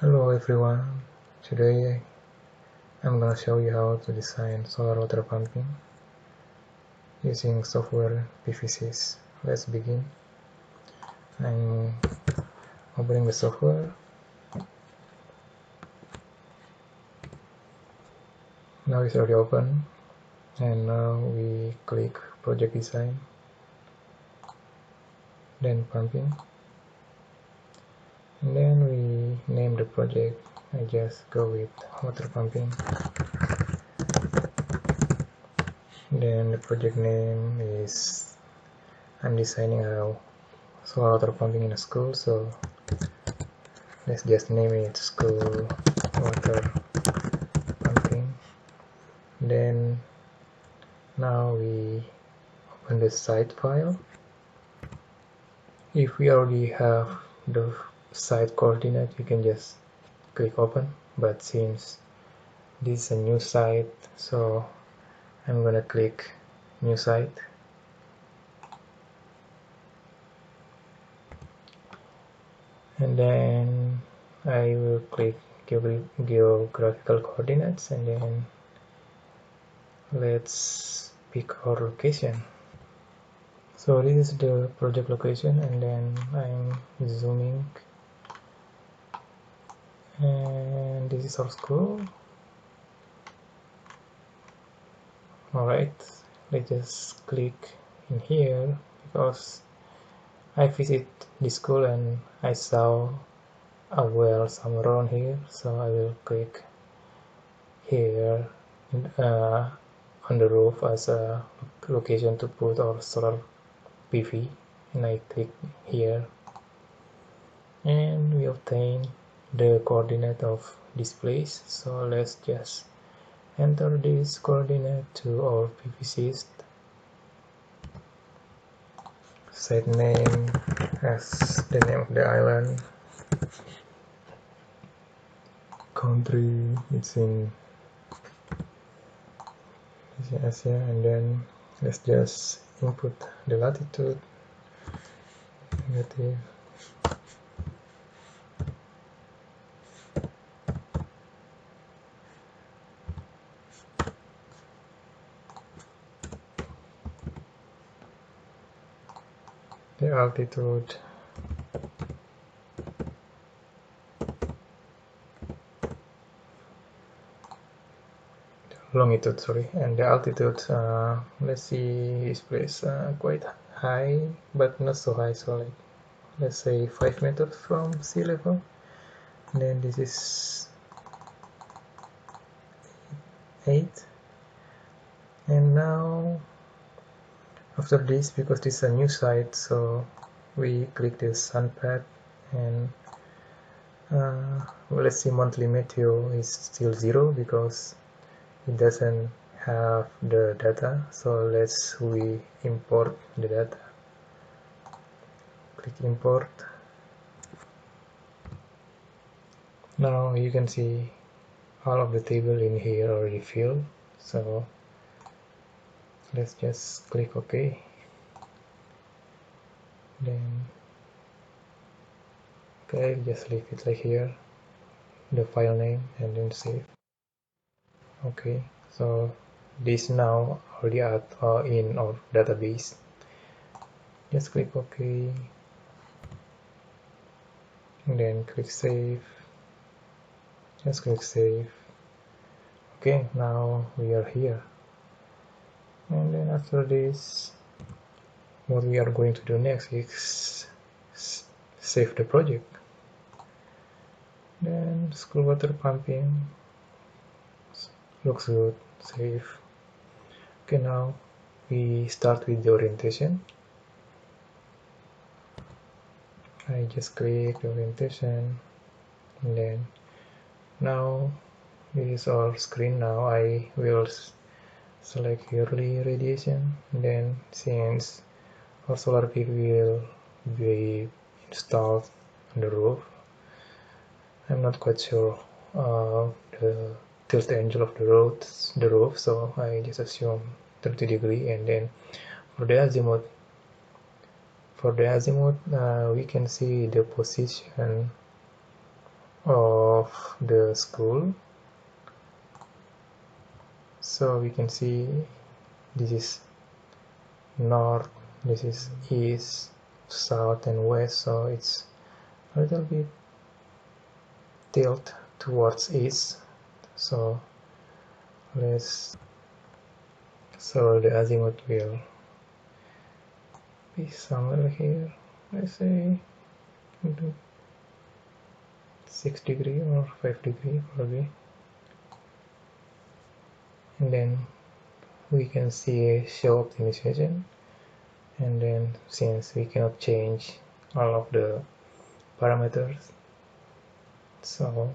Hello everyone, today I'm gonna show you how to design solar water pumping using software PVSyst. Let's begin. I'm opening the software. Now it's already open, and now we click project design, then pumping, and then we name the project. I just go with water pumping. Then the project name is, I'm designing a solar water pumping in a school, so let's just name it school water pumping. Then now we open the site file. If we already have the site coordinate, you can just click open, but since this is a new site, so I'm gonna click new site. And then I will click geographical coordinates, and then let's pick our location. So this is the project location, and then I'm zooming, and this is our school. Alright, let's just click in here because I visit the school and I saw a well somewhere around here, so I will click here on the roof as a location to put our solar PV, and I click here, and we obtain the coordinate of this place. So let's just enter this coordinate to our PVSyst. Set name as the name of the island. Country, it's in Asia, and then let's just input the latitude, negative, the altitude, longitude, sorry, and the altitude. Let's see, this place quite high, but not so high, so like let's say 5 meters from sea level. And then this is 8. And now after this, because this is a new site, so we click the sun pad, and well, let's see, monthly meteo is still 0 because it doesn't have the data. So we import the data. Click import. Now you can see all of the table in here already filled, so let's just click OK. Then okay, just leave it like here, the file name, and then save. Okay, so this now already in our database. Just click OK, and then click save. Just click save. Okay, now we are here. And then after this, what we are going to do next is save the project. Then school water pumping looks good, save. Okay, now we start with the orientation. I just click the orientation, and then now this is our screen. Now I will select yearly radiation, and then since our solar PV will be installed on the roof, I'm not quite sure the tilt angle of the roof, so I just assume 30 degree. And then for the azimuth, we can see the position of the school. So we can see this is north, this is east, south and west, so it's a little bit tilt towards east. So the azimuth will be somewhere here, let's say 6 degree or 5 degree probably. And then we can see a show optimization, and then since we cannot change all of the parameters, so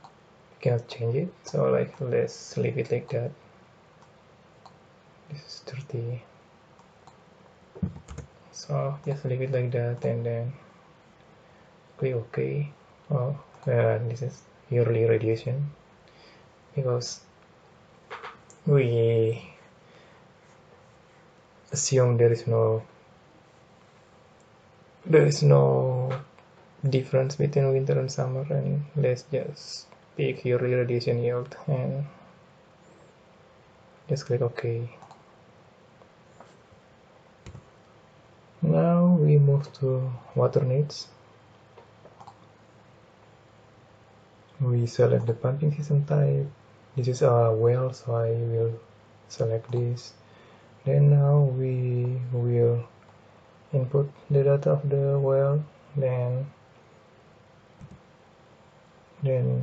we cannot change it, so like let's leave it like that. This is 30, so just leave it like that and then click OK. Oh, this is yearly radiation, because we assume there is no difference between winter and summer, and let's just pick yearly radiation yield and just click OK. Now we move to water needs. We select the pumping system type. This is a well, so I will select this. Then now we will input the data of the well, then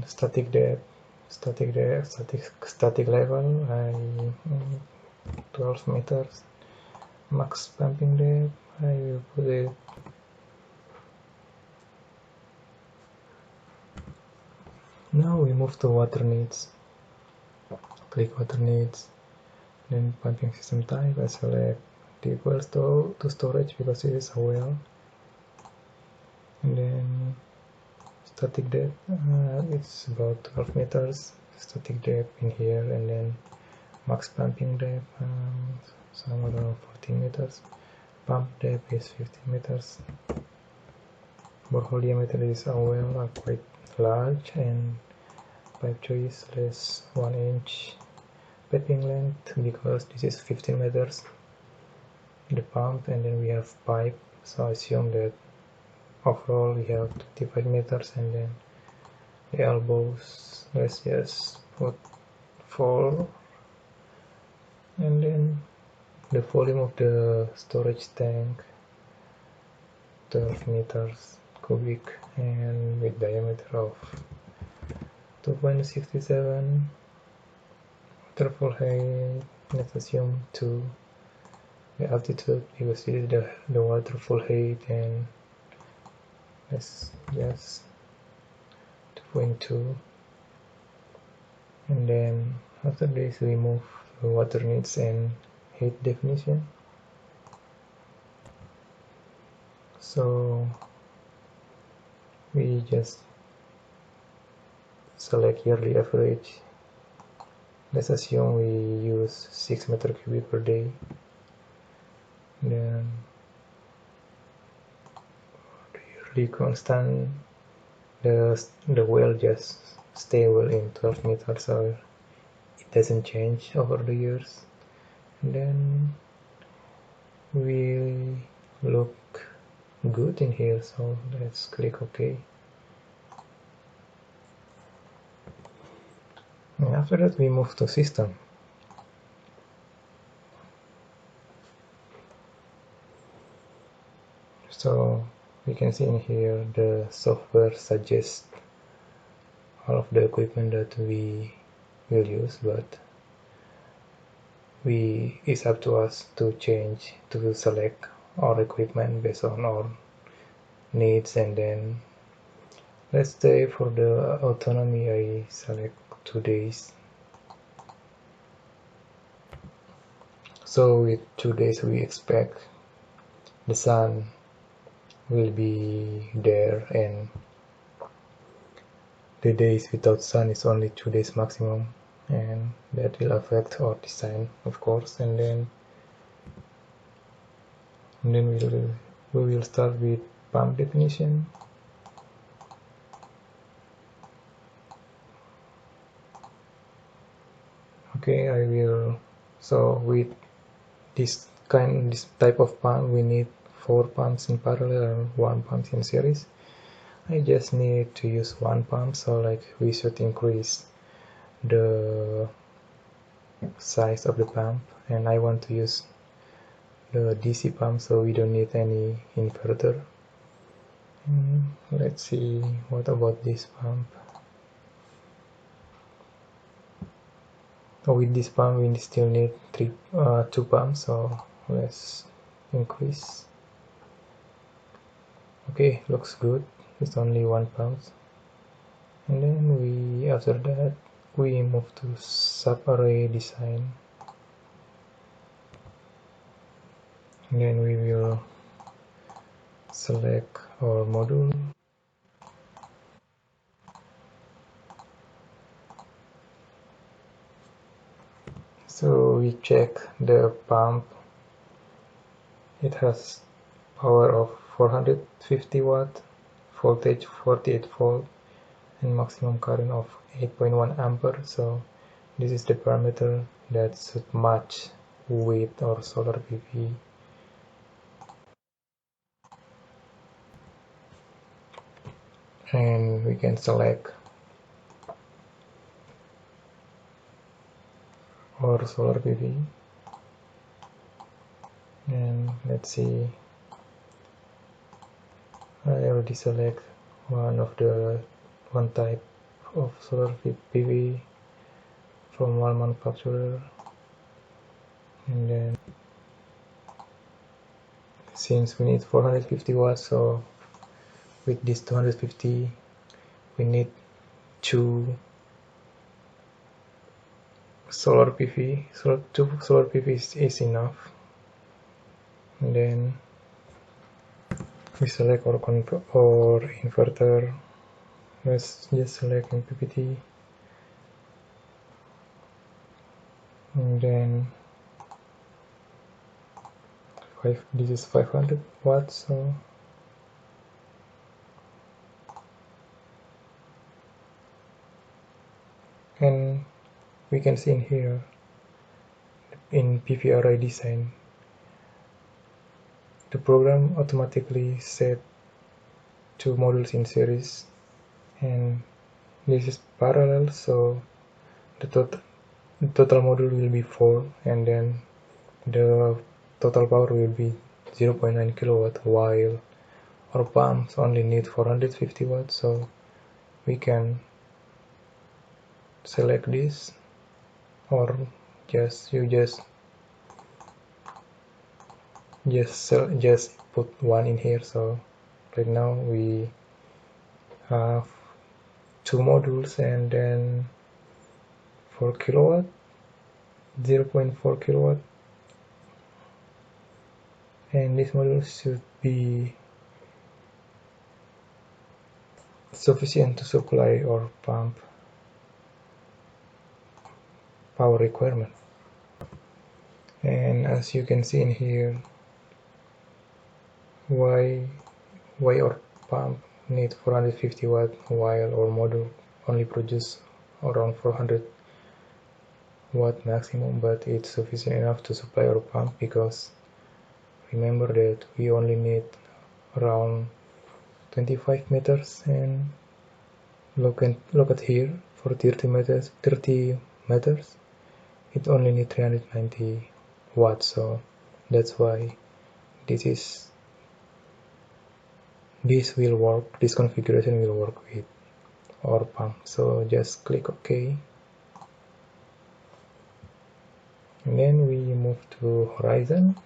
static depth, static level, 12 meters. Max pumping depth, I will put it now. We move to water needs. Click water needs, then pumping system type. I select the equals to storage because it is a well, and then static depth, it's about 12 meters. Static depth in here, and then max pumping depth, somewhere around 14 meters. Pump depth is 15 meters. Borehole diameter is a well quite large, and pipe choice less 1 inch. Piping length, because this is 15 meters the pump, and then we have pipe, so I assume that overall we have 25 meters, and then the elbows, let's just put 4, and then the volume of the storage tank 12 meters cubic, and with diameter of 2.67. Waterfall height, let's assume 2. The altitude, because this is the waterfall height, and let's just 2.2. And then after this we move to water needs and height definition. So we just select yearly average. Let's assume we use 6 meter cubic per day. Then the yearly constant, the well just stay well in 12 meters, so it doesn't change over the years. And then we look good in here, so let's click OK. And after that we move to system. So we can see in here the software suggests all of the equipment that we will use, but it's up to us to change, to select our equipment based on our needs. And then let's say for the autonomy I select 2 days. So with 2 days we expect the sun will be there, and the days without sun is only 2 days maximum, and that will affect our design, of course. And then we will start with pump definition. Okay, I will. So with this type of pump, we need 4 pumps in parallel and 1 pump in series. I just need to use 1 pump, so like we should increase the size of the pump, and I want to use the DC pump, so we don't need any inverter. Let's see, what about this pump? With this pump we still need 2 pumps, so let's increase. Okay, looks good. It's only 1 pump, and then after that we move to sub-array design, and then we will select our module. So we check the pump. It has power of 450 watt, voltage 48 volt, and maximum current of 8.1 ampere. So this is the parameter that should match with our solar PV. And we can select our solar PV, and let's see, I already select one type of solar PV from one manufacturer, and then since we need 450 watts, so with this 250 we need 2 solar PV, so 2 solar PV is enough. And then we select our inverter. Let's just select MPPT, and then this is 500 watts, so and we can see in here in PVRI design, the program automatically set 2 modules in series, and this is parallel, so the total module will be 4, and then the total power will be 0.9 kilowatt, while our pumps only need 450 watts. So we can select this, or just put 1 in here. So right now we have 2 modules, and then 4 kilowatt, 0.4 kilowatt, and this module should be sufficient to supply our pump power requirement. And as you can see in here, why our pump needs 450 watt while our module only produce around 400 watt maximum, but it's sufficient enough to supply our pump, because remember that we only need around 25 meters, and look at here, for 30 meters it only needs 390 watts. So that's why this will work, this configuration will work with our pump. So just click OK, and then we move to horizon.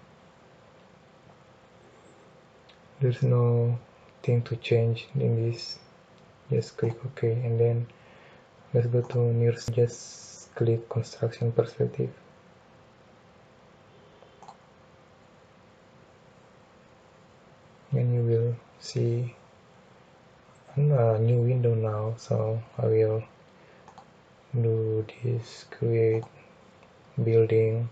There's no thing to change in this, just click OK, and then let's go to near, just click construction perspective, and you will see a new window now. So I will do this, create building,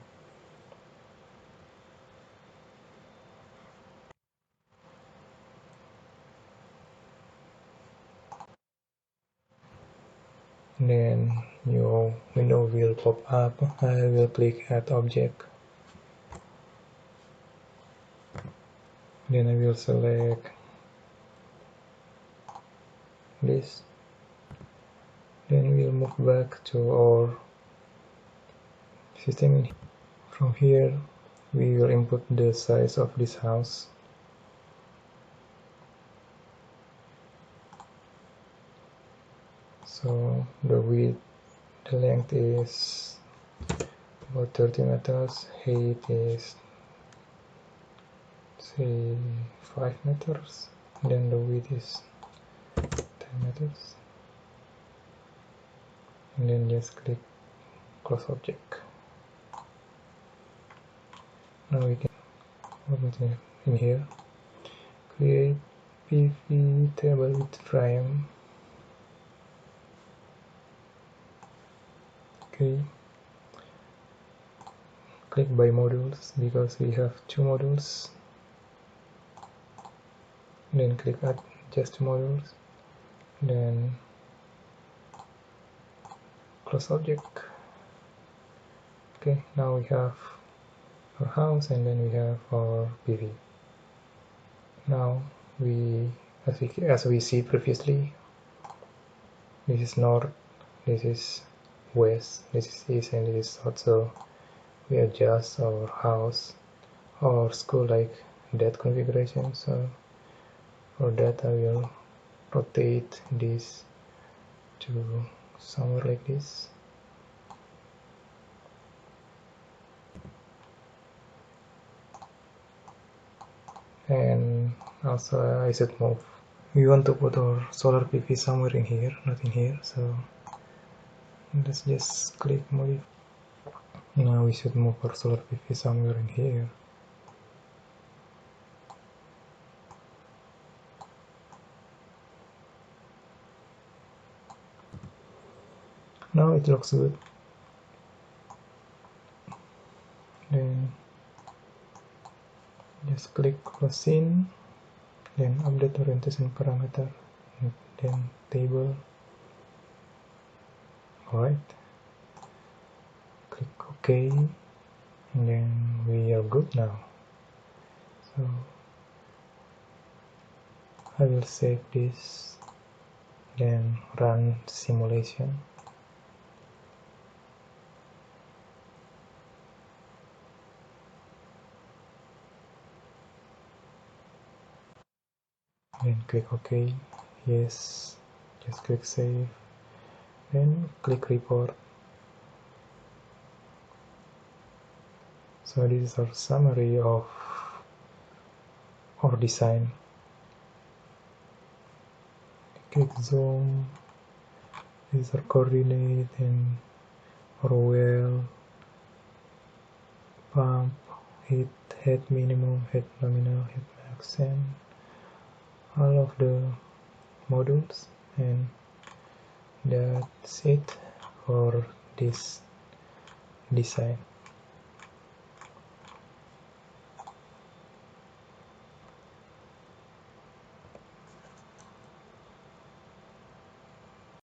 then new window will pop up. I will click add object, then I will select this, then we'll move back to our system. From here we will input the size of this house. So the width, the length is about 30 meters, height is say 5 meters, then the width is 10 meters, and then just click close object. Now we can open in here, create PV table with frame. Okay, click by modules because we have 2 modules, then click add just modules, then close object. Okay, now we have our house and then we have our PV. Now as we see previously, this is north, this is west, this is east, and this is south. So we adjust our house or school like that configuration. So for that I will rotate this to somewhere like this. And also I should move. We want to put our solar PV somewhere in here, not in here. So let's just click modify. Now we should move our solar PV somewhere in here. Now it looks good. Then just click close in, then update orientation parameter, and then table. Alright, click OK, and then we are good now. So I will save this, then run simulation. Then click OK, yes, just click save, then click report. So this is our summary of our design. Click zoom, this is our coordinate and our well, pump, head minimum, head nominal, head max, and all of the modules. And that's it for this design.